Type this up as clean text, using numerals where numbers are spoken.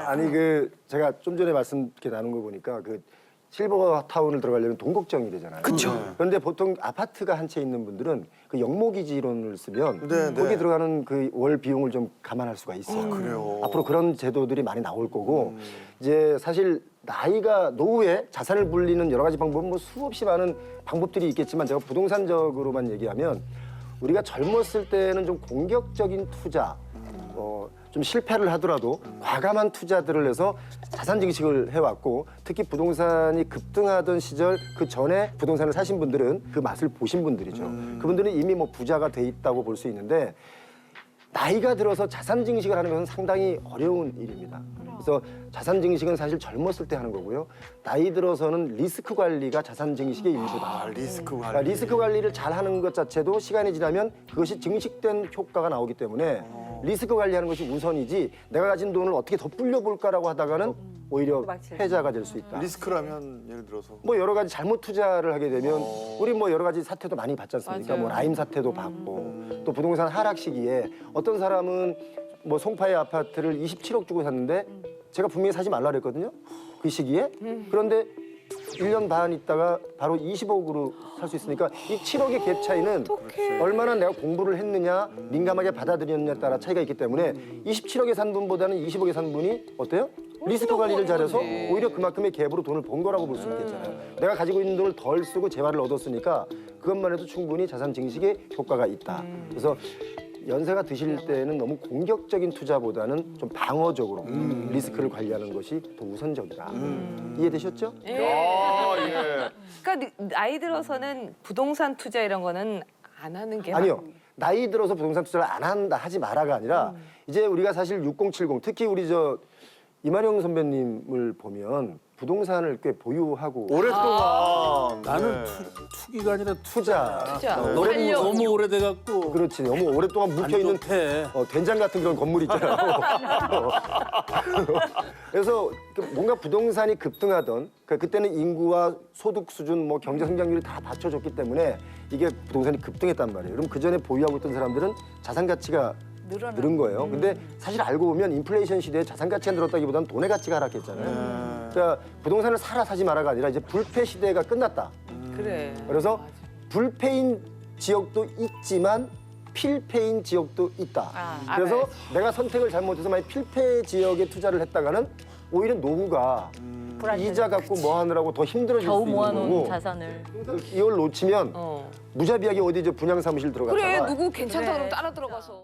아니 제가 좀 전에 말씀 이렇게 나눈 거 보니까 실버 타운을 들어가려면 돈 걱정이 되잖아요. 그쵸. 그런데 보통 아파트가 한 채 있는 분들은 영목이지론을 쓰면 네, 거기에 네. 들어가는 월 비용을 좀 감안할 수가 있어요. 그래요. 앞으로 그런 제도들이 많이 나올 거고 이제 사실 나이가 노후에 자산을 불리는 여러 가지 방법 수없이 많은 방법들이 있겠지만 제가 부동산적으로만 얘기하면 우리가 젊었을 때는 좀 공격적인 투자 좀 실패를 하더라도 과감한 투자들을 해서 자산 증식을 해왔고 특히 부동산이 급등하던 시절 그 전에 부동산을 사신 분들은 그 맛을 보신 분들이죠. 그분들은 이미 부자가 돼 있다고 볼 수 있는데 나이가 들어서 자산 증식을 하는 것은 상당히 어려운 일입니다. 그래서 자산 증식은 사실 젊었을 때 하는 거고요. 나이 들어서는 리스크 관리가 자산 증식의 일부다. 리스크 관리. 그러니까 리스크 관리를 잘 하는 것 자체도 시간이 지나면 그것이 증식된 효과가 나오기 때문에 리스크 관리하는 것이 우선이지 내가 가진 돈을 어떻게 더 불려볼까라고 하다가는 오히려 패자가 될 수 있다. 리스크라면 예를 들어서 여러 가지 잘못 투자를 하게 되면 우리 여러 가지 사태도 많이 받지 않습니까? 맞아요. 라임 사태도 받고 또 부동산 하락 시기에 어떤 사람은 송파의 아파트를 27억 주고 샀는데 제가 분명히 사지 말라 그랬거든요. 그 시기에. 그런데 1년 반 있다가 바로 20억으로 살 수 있으니까 이 7억의 갭 차이는 얼마나 내가 공부를 했느냐, 민감하게 받아들였느냐에 따라 차이가 있기 때문에 27억에 산 분보다는 20억에 산 분이 어때요? 리스크 관리를 잘해서 오히려 그만큼의 갭으로 돈을 번 거라고 볼 수 있겠잖아요. 내가 가지고 있는 돈을 덜 쓰고 재화를 얻었으니까 그것만 해도 충분히 자산 증식에 효과가 있다. 그래서 연세가 드실 때는 너무 공격적인 투자보다는 좀 방어적으로 리스크를 관리하는 것이 더 우선적이다. 이해되셨죠? 예. 그러니까 나이 들어서는 부동산 투자 이런 거는 안 하는 게 아니요. 나이 들어서 부동산 투자를 안 한다 하지 마라가 아니라 이제 우리가 사실 6070 특히 우리 이만영 선배님을 보면 부동산을 꽤 보유하고 오랫동안 나는 네. 투기가 아니라 투자 너무 오래돼갖고 그렇지 너무 오랫동안 묵혀 있는 좋대. 된장 같은 그런 건물 있잖아요. 그래서 뭔가 부동산이 급등하던 그때는 인구와 소득 수준 경제 성장률이 다 받쳐줬기 때문에 이게 부동산이 급등했단 말이에요. 그럼 그 전에 보유하고 있던 사람들은 자산 가치가 늘은 거예요. 근데 사실 알고 보면 인플레이션 시대에 자산 가치가 늘었다기보다는 돈의 가치가 하락했잖아요. 그러니까 부동산을 사라 사지 마라가 아니라 이제 불패 시대가 끝났다. 그래. 그래서 불패인 지역도 있지만 필패인 지역도 있다. 그래서 내가 선택을 잘못해서 만약 필패 지역에 투자를 했다가는 오히려 노후가 이자 갖고 뭐 하느라고 더 힘들어질 겨우 수 있는 모아놓은 거고 자산을. 이걸 놓치면 무자비하게 어디 분양 사무실 들어갔다가 그래 누구 괜찮다 그러면 따라 들어가서.